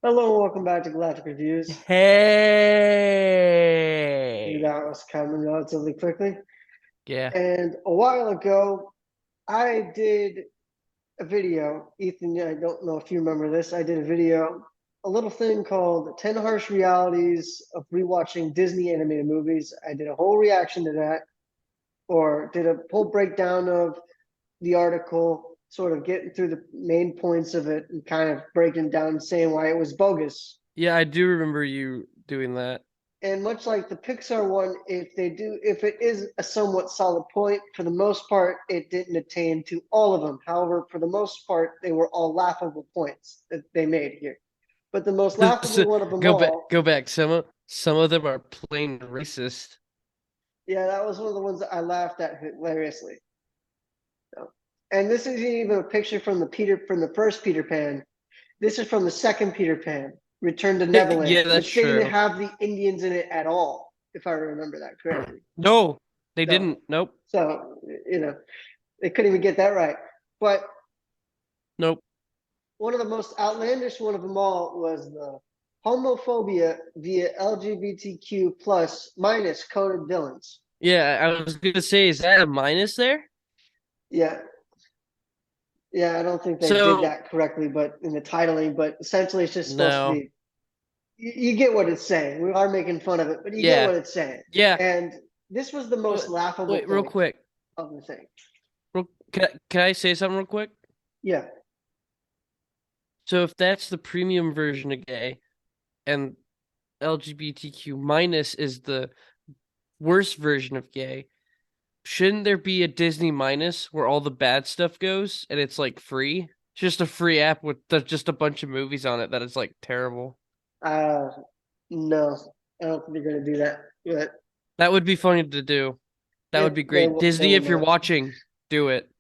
Hello, welcome back to Galactic Reviews. Knew Hey. that was coming relatively quickly. Yeah. And a while ago, I did a video. Ethan, I don't know if you remember this. I did a video, a little thing called 10 Harsh Realities of Rewatching Disney Animated Movies. I did a whole reaction to that, or did a whole breakdown of the article, sort of getting through the main points of it and kind of breaking down and saying why it was bogus. Yeah, I do remember you doing that. And much like the Pixar one, if it is a somewhat solid point, for the most part, it didn't attain to all of them. However, for the most part, they were all laughable points that they made here. But the most laughable one of them Go back, all, go back. Some of them are plain racist. yeah, that was one of the ones that I laughed at hilariously. So, and this isn't even a picture from the first Peter Pan. This is from the second Peter Pan, Return to Neverland, Yeah, that's which didn't even true. have the Indians in it at all, if I remember that correctly. No, they So, didn't. Nope. so you know, they couldn't even get that right. But Nope. one of the most outlandish one of them all was the homophobia via LGBTQ plus minus coded villains. Yeah, I was gonna say, is that a minus there? Yeah, yeah, I don't think they did So that correctly, but in the titling, but essentially it's just supposed to no. be. You get what it's saying. We are making fun of it, but you get Yeah. what it's saying. Yeah. And this was the most Wait, laughable wait, real point quick. of the thing. Can I say something real quick? Yeah, So if that's the premium version of gay and LGBTQ minus is the worst version of gay, shouldn't there be a Disney minus where all the bad stuff goes and it's like free? It's just a free app with just a bunch of movies on it that is like terrible. uh, no, I don't think they're gonna do that. But That would be funny to do. That would be great. they Disney, will if you're not. watching, do it.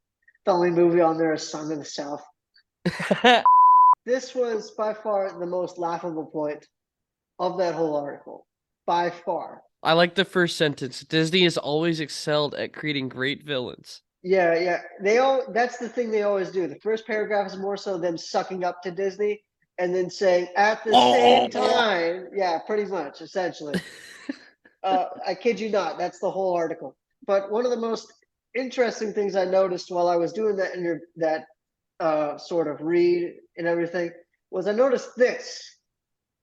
The only movie on there is Song of the South. This was by far the most laughable point of that whole article. By far. I like the first sentence. Disney has always excelled at creating great villains. Yeah, yeah. That's the thing they always do. The first paragraph is more so them sucking up to Disney and then saying at the same time, yeah, pretty much, essentially. I kid you not, that's the whole article. But one of the most interesting things I noticed while I was doing that sort of read and everything was I noticed this.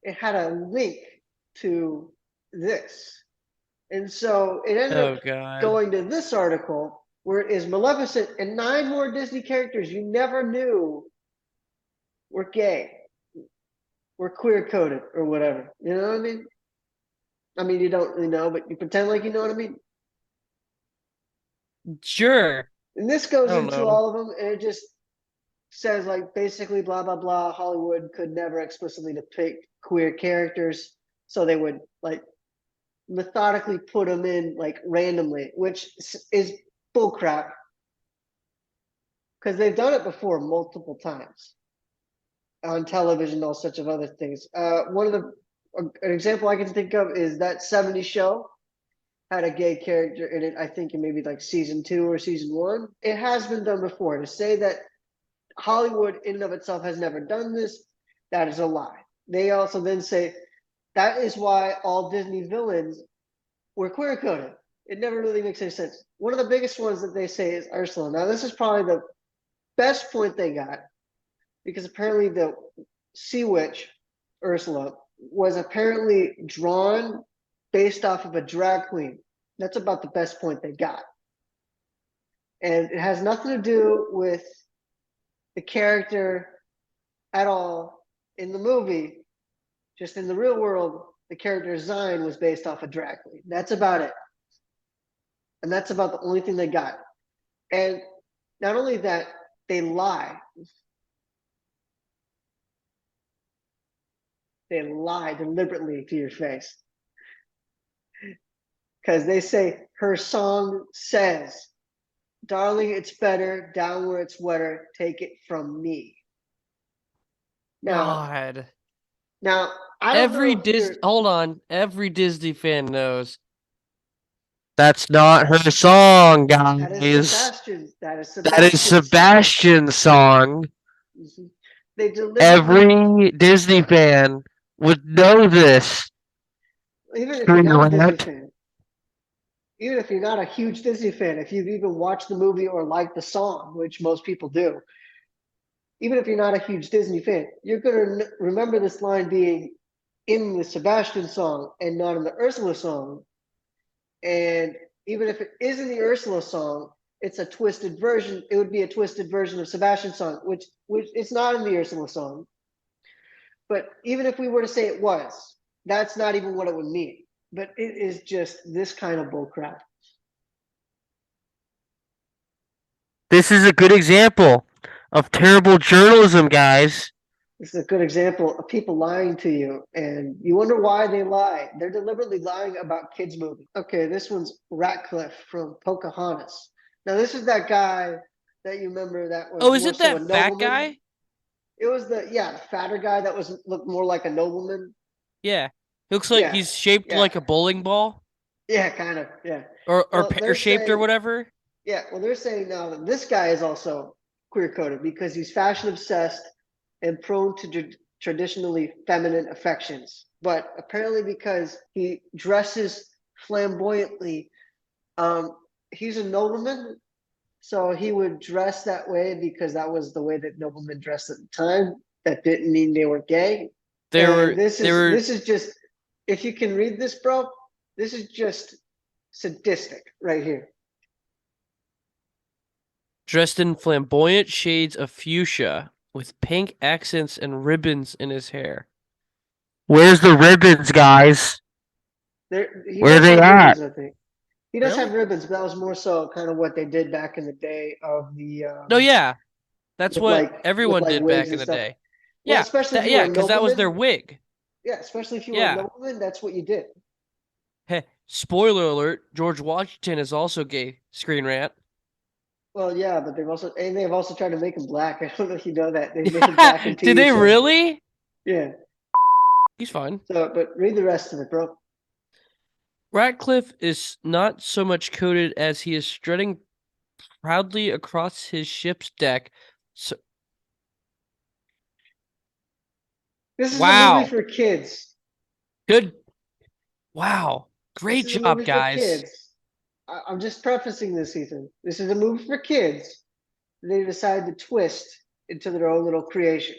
It had a link to this. And so it ended up Oh God. going to this article where it is Maleficent and 9 more Disney characters you never knew were gay, were queer coded, or whatever. You know what I mean? I mean, you don't really know, but you pretend like you know what I mean. Sure. And this I goes don't into know. all of them, and it just says like basically blah blah blah. Hollywood could never explicitly depict queer characters, so they would like methodically put them in like randomly, which is bullcrap because they've done it before multiple times on television, all such of other things. One of the an example I can think of is that '70s show had a gay character in it. I think in maybe like season 2 or season 1. It has been done before. To say that Hollywood in and of itself has never done this, that is a lie. They also then say that is why all Disney villains were queer coded. It never really makes any sense. One of the biggest ones that they say is Ursula. Now, this is probably the best point they got because apparently the Sea Witch, Ursula, was apparently drawn based off of a drag queen. That's about the best point they got. And it has nothing to do with the character at all in the movie. Just in the real world, the character Zion was based off a drag queen. That's about it. And that's about the only thing they got. And not only that, they lie. They lie deliberately to your face. Because they say her song says, darling, it's better, down where it's wetter, take it from me. Now, God. now I don't know Every if you're Hold on. Every Disney fan knows that's not her song, that is guys. Sebastian. That is That is Sebastian's song. Sebastian's song. Mhm. They deliberately, Every Disney fan would know this. even if you're Screen not a Disney rant. fan, even if you're not a huge Disney fan, if you've even watched the movie or liked the song, which most people do, even if you're not a huge Disney fan, you're going to remember this line being in the Sebastian song and not in the Ursula song. And even if it is in the Ursula song, it's a twisted version. It would be a twisted version of Sebastian's song, which it's not in the Ursula song. But even if we were to say it was, that's not even what it would mean. But it is just this kind of bullcrap. This is a good example of terrible journalism, guys. This is a good example of people lying to you, and you wonder why they lie. They're deliberately lying about kids' movies. Okay, this one's Ratcliffe from Pocahontas. Now, this is that guy that you remember that was Oh, is more it so a that fat nobleman. guy? It was the fatter guy that was looked more like a nobleman. Yeah. He looks like Yeah, he's shaped yeah, like a bowling ball yeah, kind of, yeah. or Well, pear they're shaped or saying, whatever. yeah, well, they're saying now that this guy is also queer coded because he's fashion obsessed and prone to traditionally feminine affections. But apparently, because he dresses flamboyantly, um, he's a nobleman, so he would dress that way because that was the way that noblemen dressed at the time. That didn't mean they were gay. They And were this they is were this is just, if you can read this, bro, this is just sadistic right here. dressed in flamboyant shades of fuchsia with pink accents and ribbons in his hair. Where's the ribbons, guys? He Where are does they have at? ribbons, I think. He does have Really? ribbons, but that was more so kind of what they did back in the day of the No, yeah. That's what with everyone like did wigs back in and the stuff. day. Well, Yeah, especially if that you were yeah, a because that was their nobleman. wig. Yeah, especially if you were a Yeah. nobleman, that's what you did. Hey, spoiler alert, George Washington is also gay. Screen rant. Well, yeah, but they've also tried to make him black. I don't know if you know that they made him black in Did TV they shows. really? Yeah. He's fine. So, but read the rest of it, bro. Ratcliffe is not so much coded as he is strutting proudly across his ship's deck. So, This is a movie wow. for kids. Good. Wow. This Great is a job, movie for guys. kids. I'm just prefacing this, Ethan. This is a movie for kids. They decided to twist into their own little creation.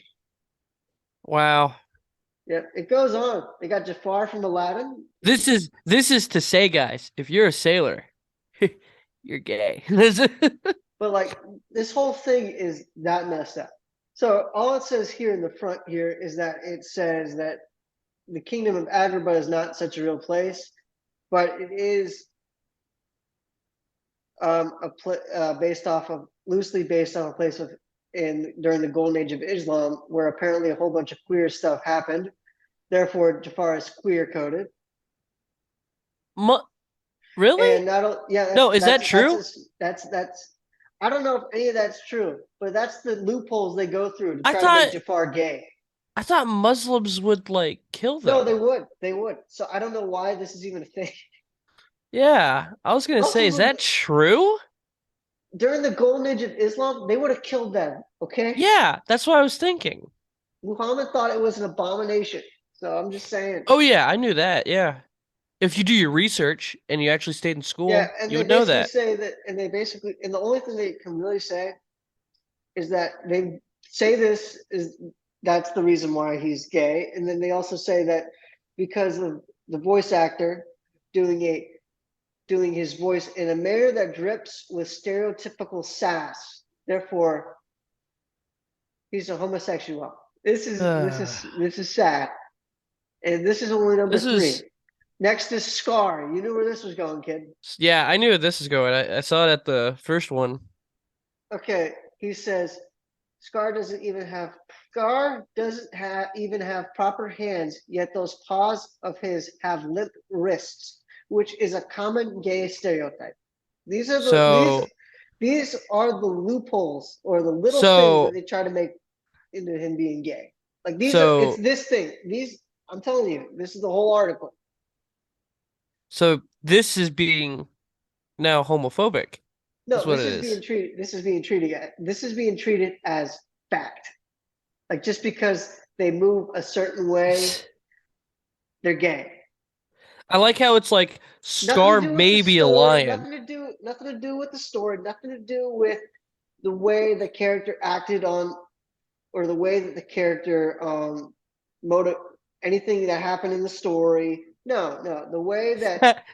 Wow. Yeah, it goes on. They got Jafar from Aladdin. This is to say, guys, if you're a sailor, you're gay. This is- But like this whole thing is that messed up. So all it says here in the front here is that it says that the kingdom of Agrabah is not such a real place, but it is based off of loosely based on a place of in during the golden age of Islam, where apparently a whole bunch of queer stuff happened. Therefore, Jafar is queer coded. Mu- really? And not yeah, No, is that true? that's I don't know if any of that's true, but that's the loopholes they go through to I try to make thought Jafar gay. I thought Muslims would like kill No, them. they would. So I don't know why this is even a thing. Yeah, I was gonna say, Muslims is would that true? during the golden age of Islam, they would have killed them. Okay, Yeah, that's what I was thinking. Muhammad thought it was an abomination. So I'm just saying. Oh yeah, I knew that. Yeah. If you do your research and you actually stayed in Yeah, school, and you they would know basically that. say that, and they basically, and the only thing they can really say is that they say this is that's the reason why he's gay, and then they also say that because of the voice actor doing a doing his voice in a manner that drips with stereotypical sass, therefore he's a homosexual. This is sad, and this is only number This three. is Next is Scar. You knew where this was going, kid. yeah, I knew where this is going. I saw it at the first one. Okay, he says Scar doesn't have even have proper hands, yet those paws of his have limp wrists, which is a common gay stereotype. These are the these So these are the loopholes or the little things that so they try to make into him being gay. Like these are it's so this thing. These I'm telling you, this is the whole article. so this is being now homophobic. Is No, what it is. this is being treated as fact. Like just because they move a certain way, they're gay. I like how it's like Nothing to Scar do with the may be a story. lion. Nothing to do with the story. Nothing to do with the way the character acted on, or the way that the character motive anything that happened in the story. No, no, the way that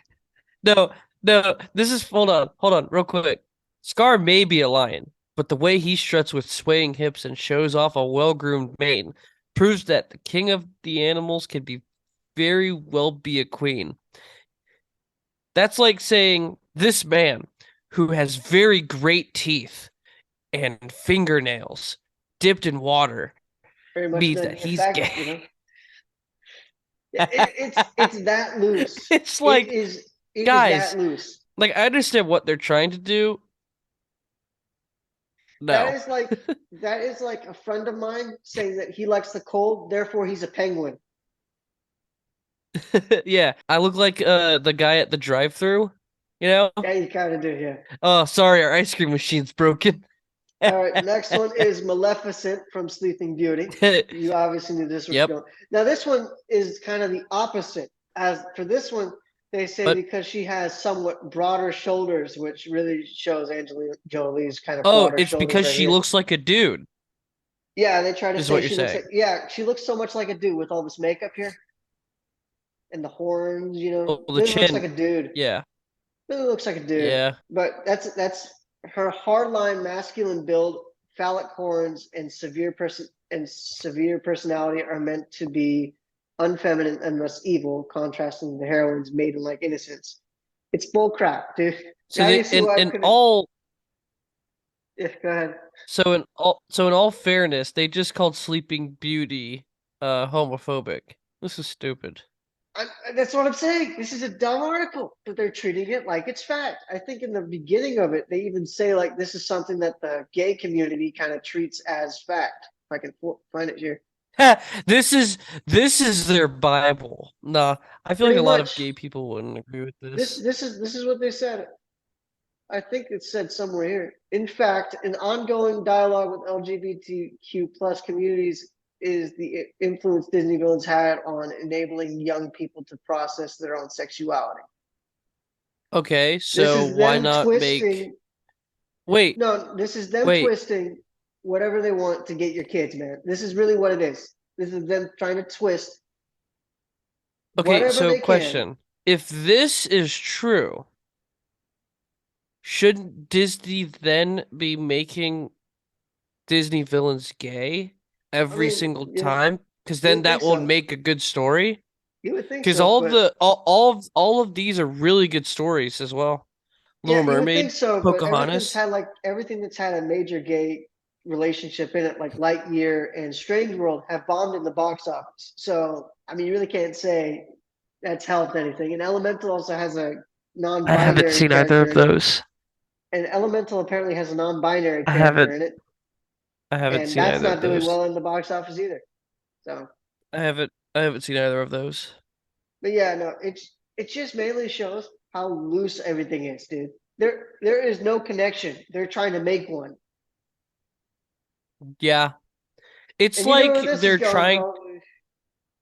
No, no, this is hold on, real quick. Scar may be a lion, but the way he struts with swaying hips and shows off a well-groomed mane proves that the king of the animals can be very well be a queen. That's like saying this man who has very great teeth and fingernails dipped in water very much means then that a he's faggot, gay. you know. It's that loose. It's like, It is guys, that loose. like I understand what they're trying to do. That No. is like that is like a friend of mine saying that he likes the cold, therefore he's a penguin. Yeah, I look like the guy at the drive-through, you know? Yeah, you kind of do, yeah. Oh, sorry, our ice cream machine's broken. All right, next one is Maleficent from Sleeping Beauty. You obviously knew this was Yep. going. Now this one is kind of the opposite. As for this one, they say But because she has somewhat broader shoulders, which really shows Angelina Jolie's kind of oh, broader it's shoulders because right she here. looks like a dude, Yeah, they try to is say what you're she looks saying. like, yeah, she looks so much like a dude with all this makeup here and the horns, you know. Oh, the Really looks like chin. a dude. Yeah. Really looks like a dude. Yeah. But that's her hardline masculine build, phallic horns, and severe personality are meant to be unfeminine and thus evil, contrasting the heroine's maiden-like innocence. It's bull crap, dude. So Now you they see why I in couldn't. all Yeah, go ahead. so in all fairness, they just called Sleeping Beauty homophobic. This is stupid. That's what I'm saying. This is a dumb article, but they're treating it like it's fact. I think in the beginning of it, they even say like this is something that the gay community kind of treats as fact. If I can find it here. This is their Bible. Nah, I feel like Pretty a lot of much, gay people wouldn't agree with this this. this is what they said. I think it said somewhere here. In fact, an ongoing dialogue with LGBTQ plus communities is the influence Disney villains had on enabling young people to process their own sexuality. Okay, This so is why them not make twisting. wait, No, this is them wait. twisting whatever they want to get your kids, man. This is really what it is. This is them trying to twist Okay, whatever so they can. question. If this is true, shouldn't Disney then be making Disney villains gay I every mean, single yeah, time? Because you then would think that will so. make a good story. You would think Because so, but all of these are really good stories as well. Little yeah, you would think Mermaid, so. But Pocahontas. everything that's had a major gay relationship in it, like Lightyear and Strange World, have bombed in the box office. So I mean, you really can't say that's helped anything. And Elemental also has a I haven't non-binary seen either of character in it. those. And Elemental apparently has a non-binary I character haven't in it, I haven't and seen that's either of not doing those. well in the box office either. So, I haven't seen either of those. but yeah, no, it just mainly shows how loose everything is, dude. There is no connection. They're trying to make one, Yeah. It's and you know where like this is they're going, trying. bro.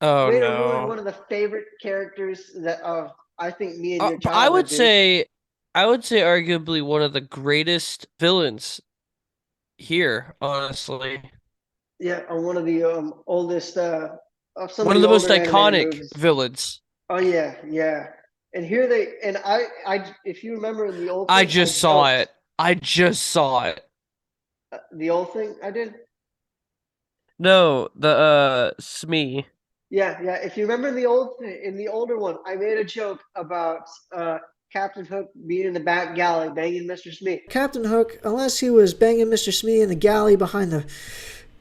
Oh Way to ruin no. one of the favorite characters that of I think me and your But I would childhood, dude. I would say arguably one of the greatest villains here, honestly. Yeah, on one of the oldest of some of One of the the most older animated iconic movies. villains. Oh yeah, yeah. And here they and I if you remember in the old I thing, I just saw joked it. I just saw it. the old thing I did. No, the Smee. Yeah, yeah. If you remember in the older one, I made a joke about Captain Hook being in the back galley banging Mr. Smee. Captain Hook, unless he was banging Mr. Smee in the galley behind the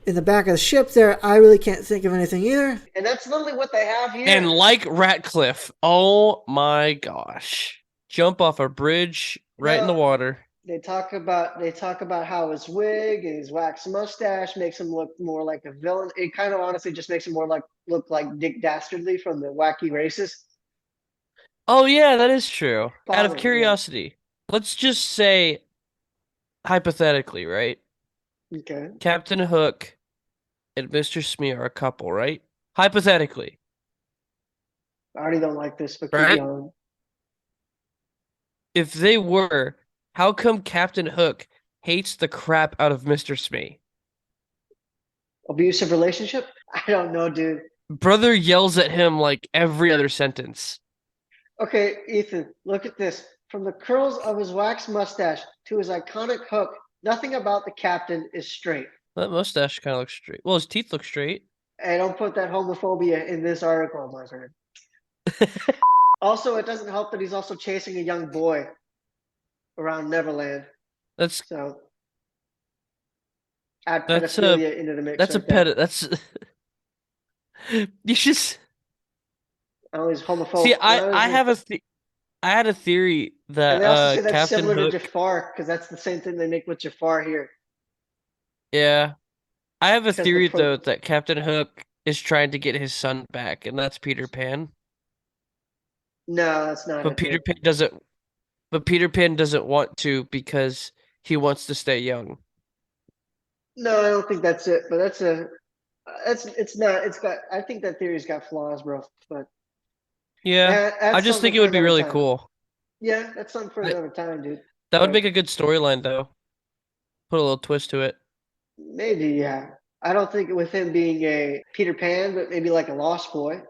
in the back of the ship there, I really can't think of anything either. And that's literally what they have And here. like Ratcliffe, oh my gosh. Jump off a bridge right in the No, water. they talk about how his wig and his waxed mustache makes him look more like a villain. It kind of honestly just makes him more like look like Dick Dastardly from the Wacky Races. Oh yeah, that is true. Out of Father, yeah. curiosity, let's just say hypothetically, right? Okay. Captain Hook and Mr. Smee are a couple, right? Hypothetically, I already don't like this, but keep right? going. If they were, how come Captain Hook hates the crap out of Mr. Smee? Abusive relationship? I don't know, dude. Brother yells at him like every other sentence. Okay, Ethan, look at this. From the curls of his waxed mustache to his iconic hook, nothing about the captain is straight. That mustache kind of looks straight. Well, his teeth look straight. Hey, don't put that homophobia in this article, my friend. Also, it doesn't help that he's also chasing a young boy around Neverland. That's So add that's a pedophilia into the mix that's a right there. That's you just Oh, he's see. homophobic. I have I had a theory And that they also say that's Captain similar to Hook. Jafar, because that's the same thing they make with Jafar here. Yeah, I have a Because the theory though that Captain Hook is trying to get his son back, and that's Peter Pan. No, that's not But it, Peter dude. Pan doesn't. But Peter Pan doesn't want to because he wants to stay young. No, I don't think that's it. But that's it's not. It's got. I think that theory's got flaws, bro. But Yeah, I that's just something think it for would be another really time. cool. Yeah, that's something for I, another time, dude. that would But make a good storyline though. Put a little twist to it. maybe, yeah. I don't think with him being a Peter Pan, but maybe like a Lost Boy.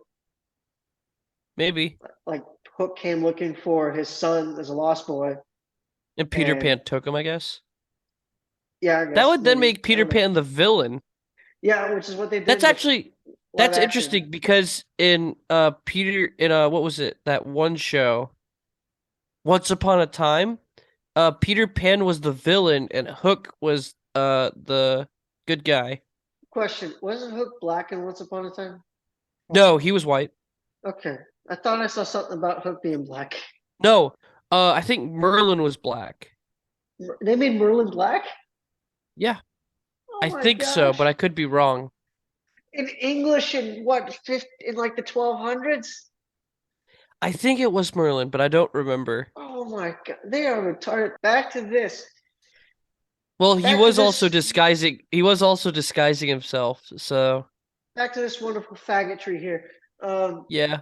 Maybe. Like Hook came looking for his son as a Lost Boy, And Peter and Pan took him, I guess. yeah, I That guess would then maybe make I Peter don't know. Pan the villain. Yeah, which is what they did That's in the actually live that's action. interesting because in Peter in what was it? That one show, Once Upon a Time, Peter Pan was the villain and Hook was the good guy. Question: wasn't Hook black in Once Upon a Time? No, he was white. Okay, I thought I saw something about Hook being black. No, I think Merlin was black. They made Merlin black? Yeah, Oh I my think so, gosh! but I could be wrong. In English in what, in like the 1200s? I think it was Merlin, but I don't remember. Oh my god, they are retarded. Back to this. Well, Back to this. he was also disguising himself. So, Back to this wonderful faggotry here. yeah.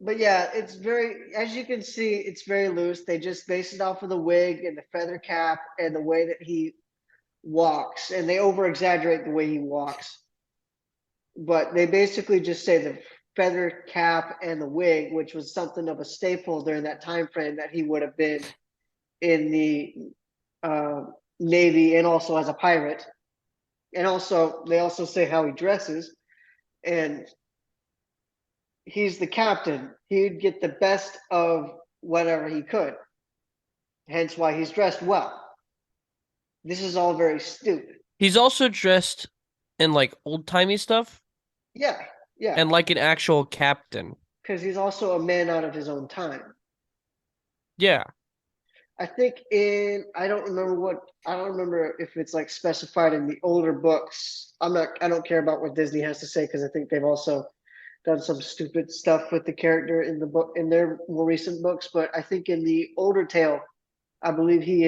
But yeah, it's very, as you can see, it's very loose. They just base it off of the wig and the feather cap and the way that he walks, and they over exaggerate the way he walks. But they basically just say the feather cap and the wig, which was something of a staple during that time frame that he would have been in the uh, Navy and also as a pirate. And also, they also say how he dresses, and he's the captain. He'd get the best of whatever he could. Hence why he's dressed well. This is all very stupid. He's also dressed in like old-timey stuff Yeah, yeah. and like an actual captain. Because he's also a man out of his own time. Yeah. I think I don't remember if it's like specified in the older books. I don't care about what Disney has to say because I think they've also done some stupid stuff with the character in the book in their more recent books. But I think in the older tale, I believe he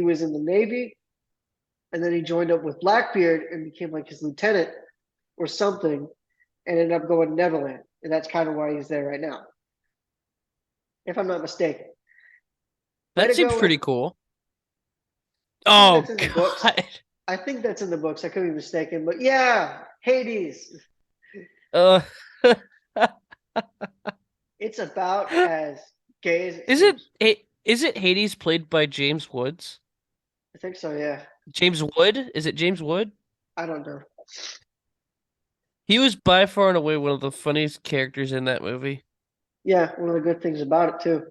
was in the Navy, and then he joined up with Blackbeard and became like his lieutenant or something, and ended up going to Neverland, and that's kind of why he's there right now, if I'm not mistaken. Way That to seems go! pretty cool. I think Oh that's in the books. God. I think that's in the books. I could be mistaken, but yeah, Hades. Uh It's about as gay as it is it seems. is it Hades played by James Woods? I think so. Yeah, James Wood? Is it James Wood? I don't know. He was by far and away one of the funniest characters in that movie. Yeah, one of the good things about it too.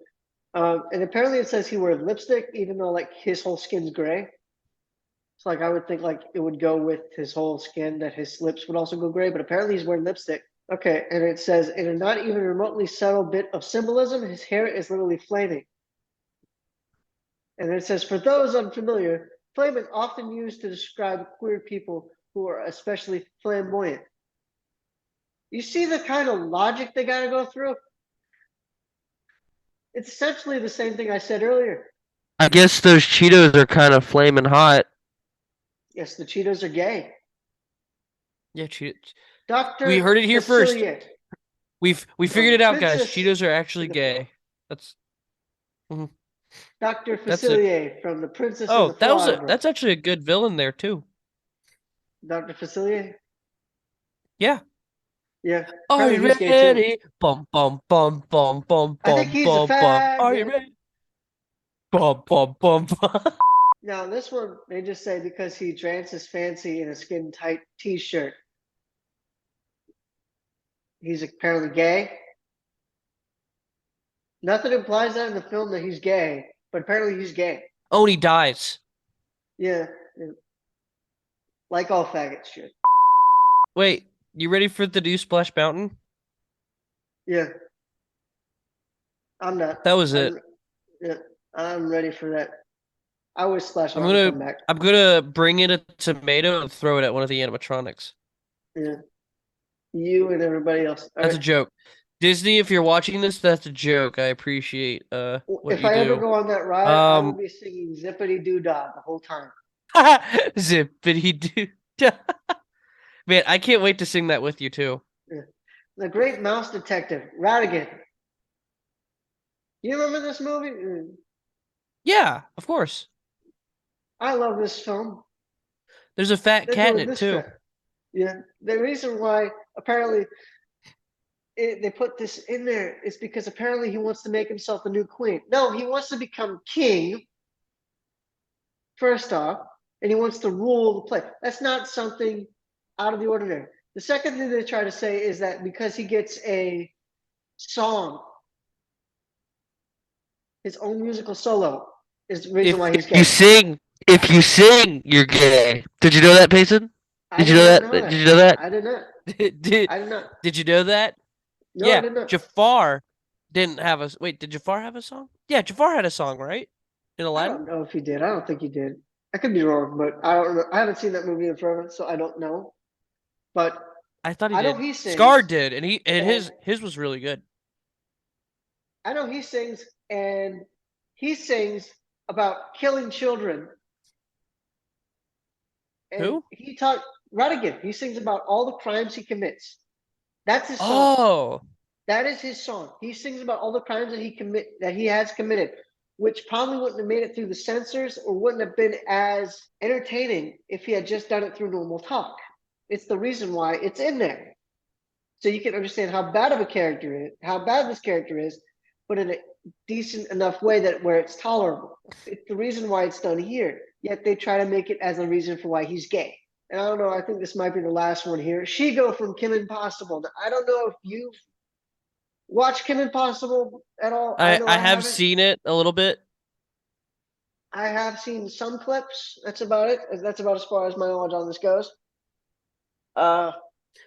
And apparently it says he wears lipstick, even though like his whole skin's gray. So like I would think like it would go with his whole skin that his lips would also go gray, but apparently he's wearing lipstick. Okay, and it says in a not even remotely subtle bit of symbolism, his hair is literally flaming. And it says for those unfamiliar, flaming often used to describe queer people who are especially flamboyant. You see the kind of logic they got to go through? It's essentially the same thing I said earlier. I guess those Cheetos are kind of flaming hot. Yes, the Cheetos are gay. Yeah, we Dr. heard it here first. Facilier We from figured the it out, guys. Princess Cheetos are actually and the Frog. gay. That's mhm. Dr. That's it. Facilier from the Princess and the Oh, Frog, bro. that's actually a good villain there too. Dr. Facilier? Yeah. Yeah. Are Apparently you he's gay too. ready? Bum bum bum bum bum I think bum he's a bum bum. Are you faggot. ready? Bum bum bum bum. Now, this one, they just say because he dances fancy in a skin tight t shirt, he's apparently gay. Nothing implies that in the film that he's gay, but apparently he's gay. Oh, and he dies. Yeah. Yeah. Like all faggots should. Wait, you ready for the new Splash Mountain? Yeah. I'm not. That was it. Yeah, I'm ready for that. I wish Splash Mountain to come back. I'm gonna bring in a tomato and throw it at one of the animatronics. Yeah. You and everybody else. All That's a right. joke. Disney, if you're watching this, that's a joke. I appreciate what If you I ever do. go on that ride, I will be singing Zippity Doo Dah the whole time. Zippity doo. Man, I can't wait to sing that with you too. Yeah. The Great Mouse Detective, Radigan. You remember this movie? Yeah, of course. I love this film. There's a fat They're cat in doing it this too. crap. Yeah. The reason why apparently they put this in there is because apparently he wants to make himself the new queen. No, he wants to become king, first off, and he wants to rule the place. That's not something out of the ordinary. The second thing they try to say is that because he gets a song, his own musical solo, is the reason why he's If you gay. sing, if you sing, you're gay. Did you know that, Payson? I Did you did know not that? know Did that. you know that? I did not. Did I did not. Did you know that? No, I Yeah, did not. Jafar didn't have a. Wait, did Jafar have a song? Yeah, Jafar had a song, right? In I Aladdin? don't know if he did. I don't think he did. I could be wrong, but I don't know. I haven't seen that movie in forever, so I don't know. But I thought he I know did. he Scar sings, did, and and his was really good. I know he sings, and he sings about killing children. And Who? he talked Radigan. He sings about all the crimes he commits. That's his song. Oh, That is his song. He sings about all the crimes that he has committed, which probably wouldn't have made it through the censors or wouldn't have been as entertaining if he had just done it through normal talk. It's the reason why it's in there. So you can understand how bad of a character is, how bad this character is, but in a decent enough way that where it's tolerable. It's the reason why it's done here. Yet they try to make it as a reason for why he's gay. And I don't know, I think this might be the last one here. She-Go from Kim Impossible. Now, I don't know if you've watched Kim Impossible at all. I know I I have haven't. seen it a little bit. I have seen some clips. That's about it. That's about as far as my knowledge on this goes. Uh,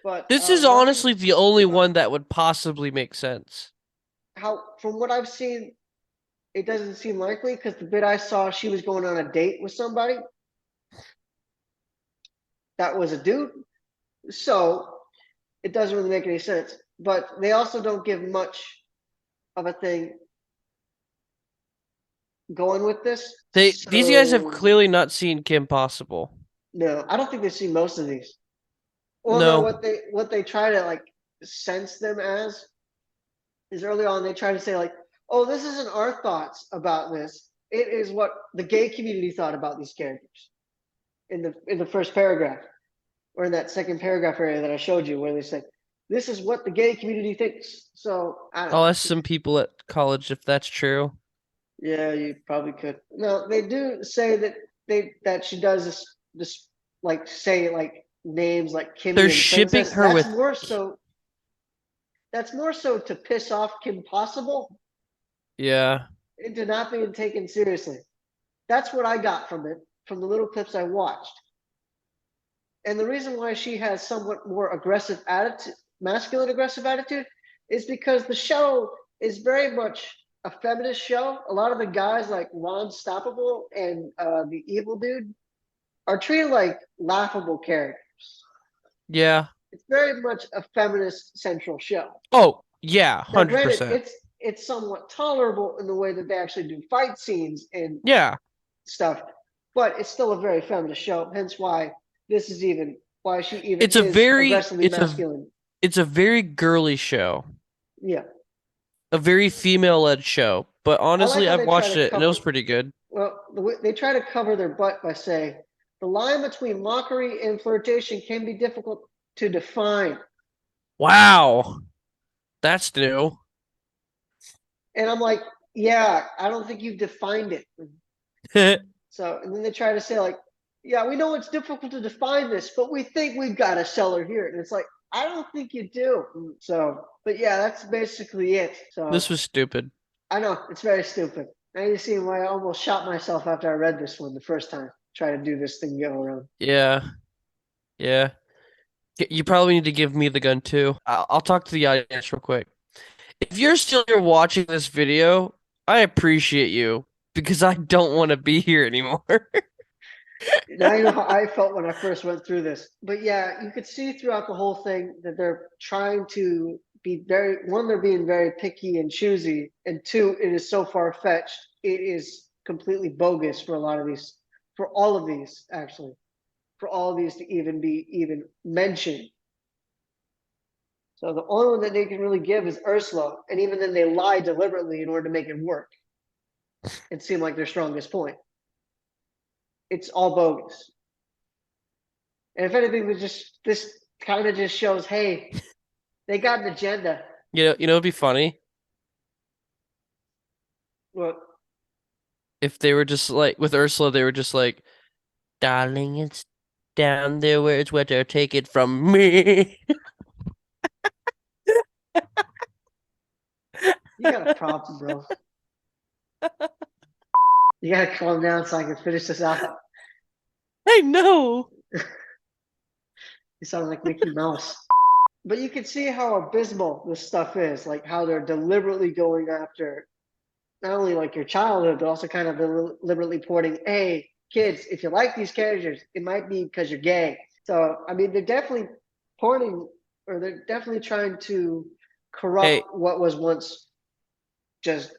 but This is nothing honestly the only about one that would possibly make sense. how, from what I've seen, it doesn't seem likely because the bit I saw, she was going on a date with somebody that was a dude. So it doesn't really make any sense. But they also don't give much of a thing going with this. These guys have So clearly not seen Kim Possible. no, I don't think they've seen most of these. Well, no, No. what they try to like sense them as is early on they try to say like, oh, this isn't our thoughts about this. It is what the gay community thought about these characters in the first paragraph or in that second paragraph area that I showed you where they say this is what the gay community thinks. So I don't I'll know. ask some people at college if that's true. Yeah, you probably could. No, they do say that she does this like say like names like They're Kimmy and shipping Princess. her with. That's more so to piss off Kim Possible Yeah. and to not being taken seriously. That's what I got from it, from the little clips I watched. And the reason why she has somewhat more aggressive attitude, masculine aggressive attitude, is because the show is very much a feminist show. A lot of the guys like Ron Stoppable and the evil dude are treated like laughable characters. Yeah. It's very much a feminist central show. Oh, yeah, Now, granted, 100%. it's somewhat tolerable in the way that they actually do fight scenes and Yeah. stuff, but it's still a very feminist show. Hence why this is even why she even It's a is very aggressively masculine. it's a very girly show. Yeah. A very female-led show. But I like honestly, how I've they try watched to it and it cover, was pretty good. well, they try to cover their butt by saying the line between mockery and flirtation can be difficult to define. Wow. That's new. And I'm like, yeah, I don't think you've defined it. So, and then they try to say, like, yeah, we know it's difficult to define this, but we think we've got a seller here. And it's like, I don't think you do. So, but yeah, that's basically it. So This was stupid. I know it's very stupid. Now you see why I almost shot myself after I read this one the first time, trying to do this thing go around. Yeah. Yeah. You probably need to give me the gun too. I'll talk to the audience real quick. If you're still here watching this video, I appreciate you because I don't want to be here anymore. Now you know how I felt when I first went through this. But yeah, you could see throughout the whole thing that they're trying to be very, one, they're being very picky and choosy, and two, it is so far fetched. It is completely bogus for a lot of these, for all of these, actually, for all of these to even be even mentioned. So the only one that they can really give is Ursula, and even then they lie deliberately in order to make it work and seem like their strongest point. It's all bogus. And if anything, this kind of just shows, hey, they got an agenda. It'd be funny Well, if they were just like with Ursula, they were just like, "Darling, it's down there where it's wetter. Take it from me." you got a problem, bro. You gotta calm down so I can finish this out. I know. You sound like Mickey Mouse. But you can see how abysmal this stuff is, like how they're deliberately going after not only like your childhood, but also kind of deliberately porting, hey, kids, if you like these characters, it might be because you're gay. So, I mean, they're definitely porting, or they're definitely trying to corrupt Hey, what was once just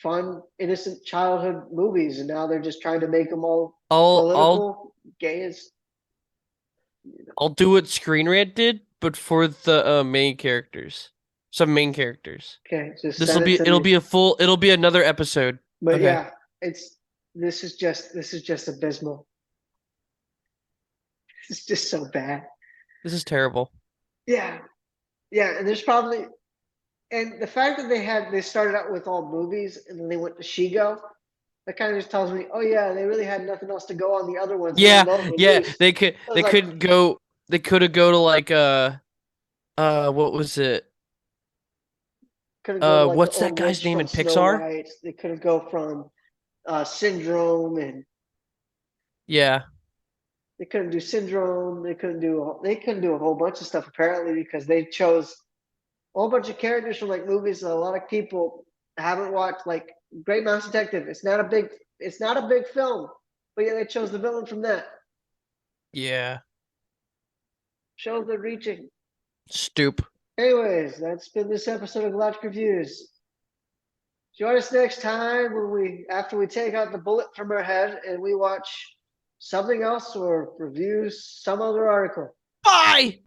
fun, innocent childhood movies, and now they're just trying to make them all I'll political, gay as. I'll do what Screen Rant did, but for the main characters. Some main characters. Okay, just send it to It'll me. be a full it'll be another episode. But Okay. yeah, this is just abysmal. It's just so bad. This is terrible. Yeah, yeah, and there's probably, and the fact that they started out with all movies and then they went to Shigo, that kind of just tells me, oh yeah, they really had nothing else to go on the other ones, Yeah, even those were yeah. loose. I was They like, couldn't go they could have go to like what was it? couldn't go to like the What's that old guy's witch name from in Snow Pixar? White. They couldn't go from Syndrome, and Yeah. they couldn't do Syndrome. They couldn't do a whole bunch of stuff apparently because they chose a whole bunch of characters from like movies that a lot of people haven't watched, like Great Mouse Detective. It's not a big film, but yeah, they chose the villain from that. Yeah. Shows they're reaching. Stoop. Anyways, that's been this episode of Galactic Reviews. Join us next time when after we take out the bullet from our head and we watch something else or review some other article. Bye.